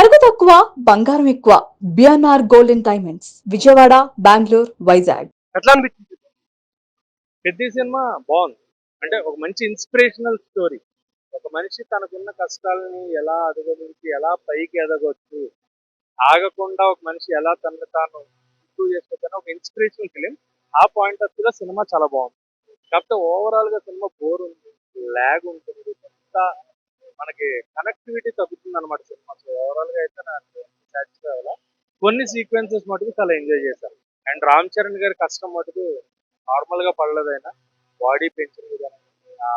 నగదు తక్కువ బంగారం ఎక్కువ. BNR gold and diamonds Vijayawada, Bengaluru, Vizag. ఎట్లా అనిపించింది పెద్ద సినిమా? బాగుంది. అంటే ఒక మంచి ఇన్స్పిరేషనల్ స్టోరీ. ఒక మనిషి తనకున్న కష్టాలని ఎలా అధిగమించి ఎలా పైకి ఎదగొచ్చు, ఆగకుండా ఒక మనిషి ఎలా తనను తాను ఇంప్రూవ్ చేసుకోవచ్చని ఒక ఇన్స్పిరేషనల్ ఫిలిం. ఆ పాయింట్ ఆఫ్ వ్యూలో సినిమా చాలా బాగుంది. కాకపోతే ఓవరాల్ గా సినిమా బోర్ ఉంది, ల్యాగ్ ఉంటుంది, ఎంత మనకి కనెక్టివిటీ తగ్గుతుంది అనమాట సినిమా. సో ఓవరాల్ గా అయితే నాకు సాటిస్ఫై అవ్వాల. కొన్ని సీక్వెన్సెస్ మటుకు చాలా ఎంజాయ్ చేశాను. అండ్ రామ్ చరణ్ గారి కష్టం మటుకు నార్మల్ గా పడలేదు. ఆయన బాడీ పెంచిన విధానం కానీ, ఆ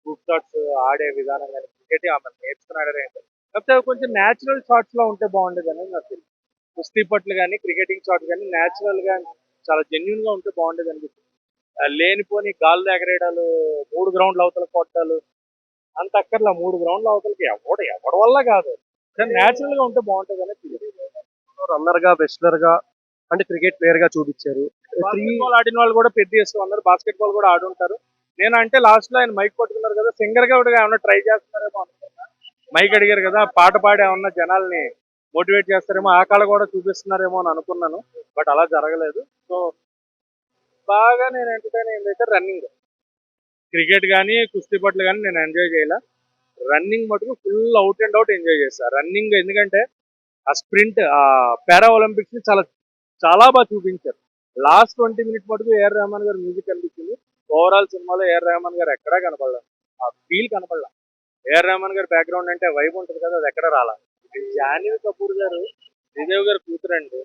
గ్రూప్ షాట్స్ ఆడే విధానం కానీ, క్రికెట్ ఆమె నేర్చుకున్నాడు ఏంటి. కాకపోతే అవి కొంచెం న్యాచురల్ షాట్స్ లో ఉంటే బాగుండేది అనేది నాకు తెలియదు. కుస్తీ పట్లు కానీ క్రికెటింగ్ షాట్ కానీ న్యాచురల్ గా చాలా జెన్యున్ గా ఉంటే బాగుండేది అనిపిస్తుంది. లేనిపోని గాల్లో ఎగరేయడాలు, 3 గ్రౌండ్లు అవతల కొట్టాలు అంత అక్కర్లా. 3 గ్రౌండ్ల అవతలకి ఎవడి వల్ల కాదు, కానీ న్యాచురల్ గా ఉంటే బాగుంటుంది అనేది రన్నర్ గా వెస్లర్ గా అంటే క్రికెట్ ప్లేయర్ గా చూపించారు. బాస్కెట్ ఆడిన వాళ్ళు కూడా పెద్ద చేస్తూ ఉన్నారు, బాస్కెట్ బాల్ కూడా ఆడుంటారు. నేను అంటే లాస్ట్ లో ఆయన మైక్ పట్టుకున్నారు కదా, సింగర్ గా కూడా ఏమన్నా ట్రై చేస్తున్నారేమో అనుకున్నా. మైక్ అడిగారు కదా, పాట పాడి ఏమన్నా జనాల్ని మోటివేట్ చేస్తారేమో, ఆ కళ కూడా చూపిస్తున్నారేమో అని అనుకున్నాను. బట్ అలా జరగలేదు. సో బాగా నేను ఎంటర్టైన్ అయిందైతే రన్నింగ్. క్రికెట్ కానీ కుస్తీ పట్లు కానీ నేను ఎంజాయ్ చేయాల. రన్నింగ్ మటుకు full out and out enjoy చేస్తాను రన్నింగ్. ఎందుకంటే ఆ స్ప్రింట్, ఆ పారా ఒలింపిక్స్ ని చాలా చాలా బాగా చూపించారు. లాస్ట్ 20 మినిట్స్ మటుకు ఏఆర్ రెహమాన్ గారు మ్యూజిక్ కనిపించింది. ఓవరాల్ సినిమాలో ఏఆర్ రెహమాన్ గారు ఎక్కడా కనపడలేదు, ఆ ఫీల్ కనపడలా. ఏఆర్ రెహమాన్ గారి బ్యాక్గ్రౌండ్ అంటే వైబ్ ఉంటుంది కదా, అది ఎక్కడ రాలా. జాన్వీ కపూర్ గారు శ్రీదేవి గారు కూతురండి.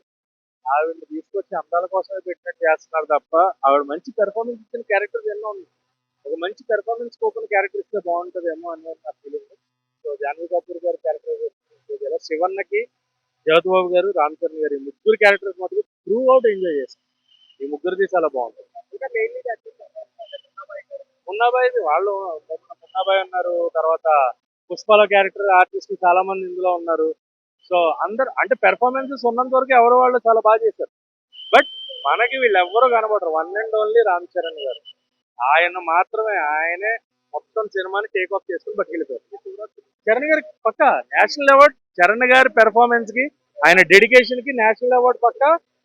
ఆవిడని తీసుకొచ్చి అందాల కోసమే పెట్టినట్టు చేస్తున్నారు తప్ప, ఆవిడ మంచి పెర్ఫార్మెన్స్ ఇచ్చిన క్యారెక్టర్స్ ఎన్నో ఉన్నాయి. ఒక మంచి పెర్ఫార్మెన్స్ కోకున్న క్యారెక్టర్ ఇస్తే బాగుంటుందేమో అనేది నా ఫీలింగ్. సో జాన్వీ కపూర్ గారి క్యారెక్టర్, శివన్నకి జగత్బాబు గారు, రామ్ చరణ్ గారు, ఈ ముగ్గురు క్యారెక్టర్స్ మటుకు త్రూ అవుట్ ఎంజాయ్ చేస్తాం. ఈ ముగ్గురిది చాలా బాగుంటుంది. మున్నాబాయి వాళ్ళు, మున్నాబాయి ఉన్నారు, తర్వాత పుష్పల క్యారెక్టర్ ఆర్టిస్ట్ చాలా మంది ఇందులో ఉన్నారు. సో అందరు అంటే పెర్ఫార్మెన్సెస్ ఉన్నంత వరకు ఎవరు వాళ్ళు చాలా బాగా చేశారు. బట్ మనకి వీళ్ళెవ్వరూ కనబడరు. One and only Ram Charan గారు. ఆయన మాత్రమే, ఆయనే మొత్తం సినిమాని టేక్ ఆఫ్ చేసుకుని పట్టుకెళ్ళిపోయారు. చరణ్ గారికి పక్క నేషనల్ అవార్డ్. చరణ్ గారి పెర్ఫార్మెన్స్ కి, ఆయన డెడికేషన్ కి నేషనల్ అవార్డ్ పక్క.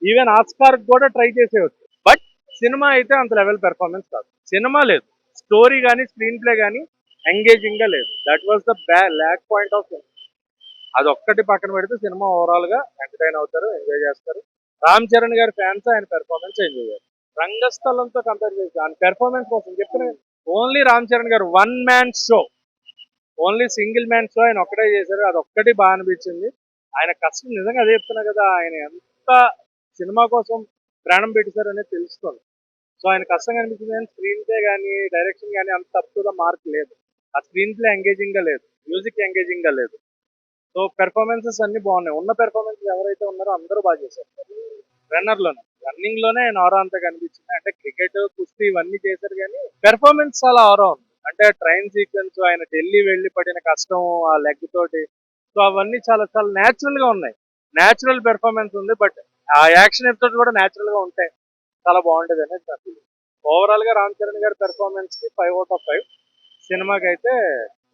ఈవెన్ ఆస్కార్ కూడా ట్రై చేసేవచ్చు. బట్ సినిమా అయితే అంత లెవెల్ పెర్ఫార్మెన్స్ కాదు. సినిమా లేదు, స్టోరీ కానీ స్క్రీన్ ప్లే కానీ ఎంగేజింగ్ గా లేదు. That was the lack point of cinema. అది ఒక్కటి పక్కన పెడితే సినిమా ఓవరాల్ గా ఎంటర్టైన్ అవుతారు, ఎంజాయ్ చేస్తారు. రామ్ చరణ్ గారి ఫ్యాన్స్ ఆయన పెర్ఫార్మెన్స్ ఎంజాయ్ చేయాలి. రంగస్థలంతో కంపేర్ చేసి ఆయన పెర్ఫార్మెన్స్ కోసం చెప్పిన ఓన్లీ రామ్ చరణ్ గారు one man show, only single man show ఆయన ఒక్కటే చేశారు. అది ఒక్కటి బాగా అనిపించింది. ఆయన కష్టం నిజంగా అదే చెప్తున్నా కదా, ఆయన ఎంత సినిమా కోసం ప్రాణం పెట్టేశారు అనేది తెలుస్తుంది. సో ఆయన కష్టం కనిపించింది. కానీ స్క్రీన్ ప్లే కానీ డైరెక్షన్ కానీ అంత తప్పుగా మార్క్ లేదు. ఆ స్క్రీన్ ప్లే ఎంగేజింగ్ గా లేదు, మ్యూజిక్ ఎంగేజింగ్ గా లేదు. సో పెర్ఫార్మెన్సెస్ అన్ని బాగున్నాయి. ఉన్న పెర్ఫార్మెన్సెస్ ఎవరైతే ఉన్నారో అందరూ బాగా చేశారు. రన్నింగ్ లోనే నోరా అంతా కనిపించింది. అంటే క్రికెట్ కుస్తీ ఇవన్నీ చేశారు, కానీ పెర్ఫార్మెన్స్ చాలా ఆరా ఉంది. అంటే ట్రైన్ సీక్వెన్స్, ఆయన ఢిల్లీ వెళ్ళి పడిన కష్టం ఆ లెగ్ తోటి, సో అవన్నీ చాలా చాలా న్యాచురల్ గా ఉన్నాయి. న్యాచురల్ పెర్ఫార్మెన్స్ ఉంది. బట్ ఆ యాక్షన్ ఎపిసోడ్ కూడా న్యాచురల్ గా ఉంటాయి, చాలా బాగుంటది అనేది నా ఫీలింగ్. ఓవరాల్ గా రామ్ చరణ్ గారి పెర్ఫార్మెన్స్ కి 5/5, సినిమాకి అయితే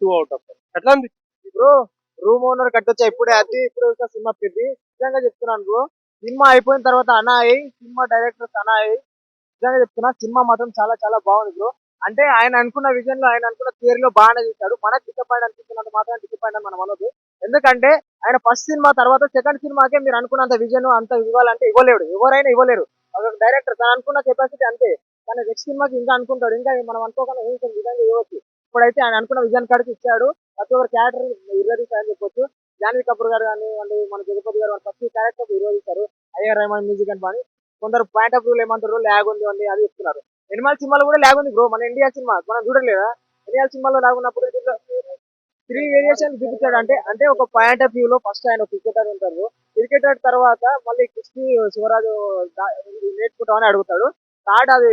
2/5. ఎట్లా అనిపించింది బ్రో? రూమ్ ఓనర్ కట్టొచ్చా ఇప్పుడే, అది ఇప్పుడు సినిమా పెద్ద నిజంగా చెప్తున్నాను బ్రో. సినిమా అయిపోయిన తర్వాత అనాయి, సినిమా డైరెక్టర్స్ అనాయి, నిజంగా చెప్తున్నా సినిమా మాత్రం చాలా చాలా బాగుంది బ్రో. అంటే ఆయన అనుకున్న విజన్ లో, ఆయన అనుకున్న థియరీ లో బాగానే తీశాడు. మనకు డిసప్పాయింట్ అనిపిస్తున్నంత మాత్రం డిసప్పాయింట్ అని మనం అనొద్దు. ఎందుకంటే ఆయన ఫస్ట్ సినిమా తర్వాత సెకండ్ సినిమాకే మీరు అనుకున్నంత విజన్ అంత ఇవ్వాలంటే ఇవ్వలేడు, ఎవరైనా ఇవ్వలేరు. ఒక డైరెక్టర్ తను అనుకున్న కెపాసిటీ అంతే, కానీ నెక్స్ట్ సినిమాకి ఇంకా అనుకుంటాడు, ఇంకా మనం అనుకోకుండా విధంగా ఇవ్వచ్చు. ఇప్పుడైతే ఆయన అనుకున్న విజన్ కాడికి ఇచ్చాడు. ప్రతి ఒక్కరు క్యారెక్టర్ నిర్వహిస్తారని చెప్పొచ్చు. జాన్వీ కపూర్ గారు కానీ, మన జగపతి గారు ప్రతి క్యారెక్టర్ నిర్వహిస్తారు. ఐఆర్ రెహమాన్ మ్యూజిక్ అని పని. కొందరు పాయింట్ ఆఫ్ వ్యూలు ఏమంటారు, ల్యాగ్ ఉంది అని అది చెప్తున్నారు. ఎనిమల్ సినిమాలో కూడా ల్యాగ్ ఉంది బ్రో. మన ఇండియా సినిమా మనం చూడలేదా? ఎనిమల్ సినిమాలో ల్యాగ్ ఉన్నప్పుడు 3 వేరియేషన్ చూపించాడు. అంటే అంటే ఒక పాయింట్ ఆఫ్ వ్యూ లో ఫస్ట్ ఆయన క్రికెటర్ ఉంటారు. క్రికెటర్ తర్వాత మళ్ళీ కుస్తీ శివరాజు నేర్చుకుంటామని అడుగుతాడు. థర్డ్ అది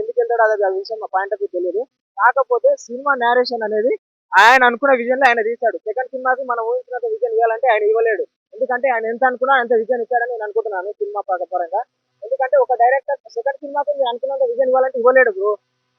ఎందుకు వెళ్తాడు అది ఆ విషయం పాయింట్ ఆఫ్ వ్యూ తెలియదు. కాకపోతే సినిమా నేరేషన్ అనేది ఆయన అనుకున్న విజన్ లో ఆయన తీశాడు. సెకండ్ సినిమాకి మనం ఊహించినంత విజన్ ఇవ్వాలంటే ఆయన ఇవ్వలేడు. ఎందుకంటే ఆయన ఎంత అనుకున్నా అంత విజన్ ఇచ్చాడని నేను అనుకుంటున్నాను సినిమా పరంగా. ఎందుకంటే ఒక డైరెక్టర్ సెకండ్ సినిమాకి మీరు అనుకున్నంత విజన్ ఇవ్వాలంటే ఇవ్వలేడు బ్రో.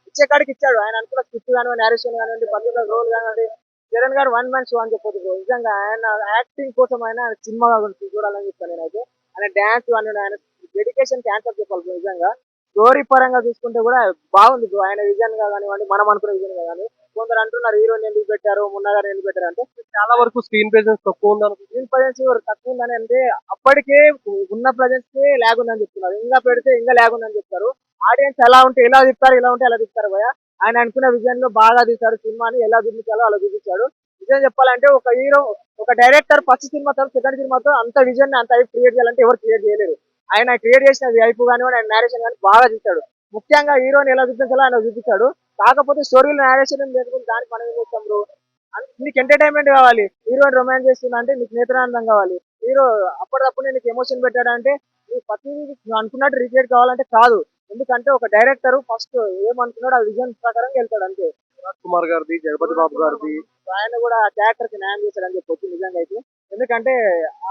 ఇచ్చే కాడికి ఇచ్చాడు. ఆయన అనుకున్న స్క్రిప్ట్ కానివ్వండి, నేరేషన్ కానివ్వండి, పర్టికులర్ రోల్ కానివ్వండి, చరణ్ గారు వన్ మ్యాన్ షో అని చెప్పొచ్చు bro. నిజంగా ఆయన యాక్టింగ్ కోసం ఆయన సినిమా చూడాలని చెప్తాను నేనైతే. ఆయన డాన్స్ అని ఆయన డెడికేషన్ క్యాన్సర్ చెప్పాలి bro నిజంగా. స్టోరీ పరంగా చూసుకుంటే కూడా బాగుంది బ్రో. ఆయన విజన్ గా కానివ్వండి, మనం అనుకున్న విజన్ గా కానీ. కొందరు అంటున్నారు హీరోని ఎందుకు పెట్టారు, మున్నా గారిని ఎందుకు పెట్టారు అంటే చాలా వరకు స్క్రీన్ ప్రెజెన్స్ తక్కువ ఉంది అనుకుంటున్నాను. స్క్రీన్ ప్రజెన్స్ తక్కువ ఉందని అంటే అప్పటికే ఉన్న ప్రజెన్స్ కే ల్యాగ్ ఉందని చెప్తున్నారు. ఇంకా పెడితే ఇంకా ల్యాగ్ ఉందని చెప్తారు. ఆడియన్స్ ఎలా ఉంటే ఎలా చెప్తారు, ఇలా ఉంటే ఎలా చెప్తారు భయ. ఆయన అనుకున్న విజన్ లో బాగా తీశాడు సినిమాని, ఎలా చూపించాలో అలా చూపించాడు. నిజం చెప్పాలంటే ఒక హీరో, ఒక డైరెక్టర్ ఫస్ట్ సినిమాతో సెకండ్ సినిమాతో అంత విజన్ అంత హైప్ క్రియేట్ చేయాలంటే ఎవరు క్రియేట్ చేయలేరు. ఆయన క్రియేట్ చేసిన హైప్ కానివ్వండి, ఆయన నేరేషన్ కానీ బాగా తీశాడు. ముఖ్యంగా హీరోని ఎలా చూపించాలో ఆయన చూపించాడు. కాకపోతే స్టోరీలో నేరేషన్ లేకపోతే దానికి మనం ఏం చేస్తాం బ్రో. నీకు ఎంటర్టైన్మెంట్ కావాలి, హీరోయిన్ రొమాన్స్ చేస్తున్నా అంటే నీకు నేత్రానందం కావాలి. హీరో అప్పటికప్పుడు నీకు ఎమోషన్ పెట్టాడంటే నువ్వు ప్రతి నువ్వు అనుకున్నట్టు రిక్రియేట్ కావాలంటే కాదు. ఎందుకంటే ఒక డైరెక్టర్ ఫస్ట్ ఏమనుకున్నాడు ఆ విజన్ ప్రకారం వెళ్తాడు అంతే. రాజ్ కుమార్ గారిది, జగపతి బాబు గారిది, ఆయన కూడా ఆ క్యారెక్టర్ కి న్యాయం చేశాడని చెప్పొచ్చు నిజంగా అయితే. ఎందుకంటే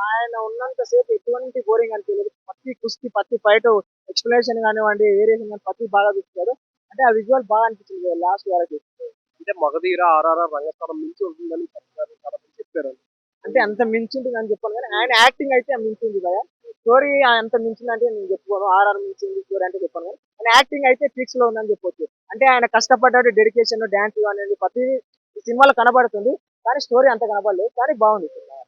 ఆయన ఉన్నంత సేపు ఎటువంటి బోరింగ్ అనిపించలేదు. ప్రతి కుస్తీ, ప్రతి ఫైట్ ఎక్స్ప్లెనేషన్ కానివ్వండి, వేరియేషన్ కానీ ప్రతి బాగా చూపించాడు. అంటే ఆ విజువల్ బాగా అనిపించింది లాస్ట్ వరకు. అంటే మగధీర, ఆర్ఆర్ఆర్, రంగస్థలం మించి ఉంటుందని చెప్తారు, చాలా మంది చెప్పారు. అంటే అంత మించింది అని చెప్పాను కానీ ఆయన యాక్టింగ్ అయితే మించింది కదా. స్టోరీ అంత మించింది అంటే నేను చెప్పుకోను. ఆర్ఆర్ మించింది స్టోరీ అంటే చెప్పాను కానీ ఆయన యాక్టింగ్ అయితే పీక్స్ లో ఉందని చెప్పొచ్చు. అంటే ఆయన కష్టపడ్డాడు, డెడికేషన్, డాన్స్ అనేది ప్రతి సినిమాలో కనబడుతుంది. కానీ స్టోరీ అంత కనబడలేదు, కానీ బాగుంది సినిమా.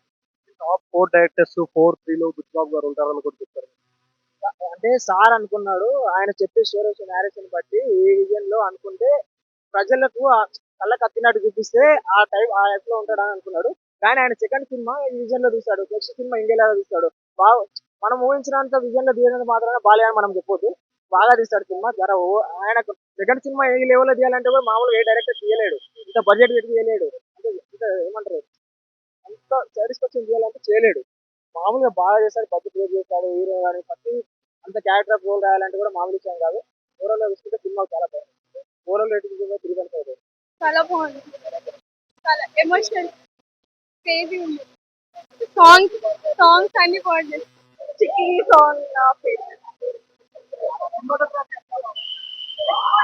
టాప్ 4 డైరెక్టర్స్ 4-3 లో బుచ్చిబాబు గారు ఉంటారని కూడా చెప్పారు. అంటే సార్ అనుకున్నాడు ఆయన చెప్పే స్టోరీ నేరేషన్ బట్టి ఏ విజన్ లో అనుకుంటే ప్రజలకు కళ్ళకి అత్తినట్టు చూపిస్తే ఆ టైప్ లో ఉంటాడని అనుకున్నాడు. కానీ ఆయన సెకండ్ సినిమా ఈ విజన్ లో తీశాడు, నెక్స్ట్ సినిమా ఇండియాలో తీశాడు. బాగా మనం ఊహించినంత విజన్ లో తీయడానికి మాత్రమే బాలేదని మనం చెప్పొద్దు. బాగా తీశాడు సినిమా. ఆయన సెకండ్ సినిమా ఏ లెవెల్ లో తీయాలంటే కూడా మామూలుగా ఏ డైరెక్టర్ తీయలేడు, ఇంత బడ్జెట్ పెట్టి తీయలేడు. అంటే ఇంత ఏమంటారు, అంత సాటిస్ఫాక్షన్ చేయాలంటే చేయలేడు. మామూలుగా బాగా చేశాడు, బడ్జెట్ వేట్ చేశాడు. హీరో కానీ ప్రతి అంత క్యారెక్టర్ ఆఫ్ రోల్ రాయాలంటే కూడా మామూలు విషయం కాదు. ఓవరాల్ గా చూసుకుంటే సినిమా చాలా బాగుంది. Overall rating 3.5. చాలా బాగుంది. చాలా ఎమోషనల్ క్రేజీ ఉంది. సాంగ్స్ అన్ని బాగుంది. చిక్కీ సాంగ్ నా favourite.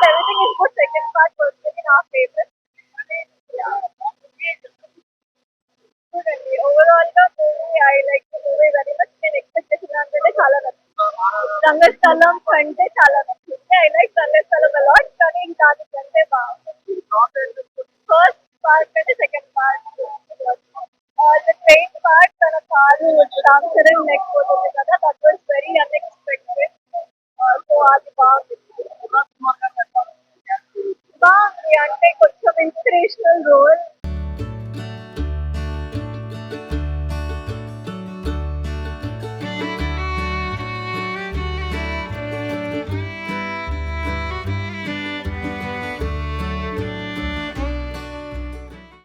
Everything is good. Second part వచ్చేసి నా ఫేవరెట్. చూడండి ఓవరాల్ గా movie I like movie very much. నేను ఎక్స్పెక్ట్ చేసిన దానికంటే చాలా నచ్చింది. రంగస్థలం కంటే చాలా నచ్చింది. ఐ లైక్ రంగస్థలం అలాట్, కానీ దానికంటే బాగుంది. ఫస్ట్ పార్ట్ కంటే second part the train part తన కారు రామ్ చరణ్ లేకపోతుంది కదా, దట్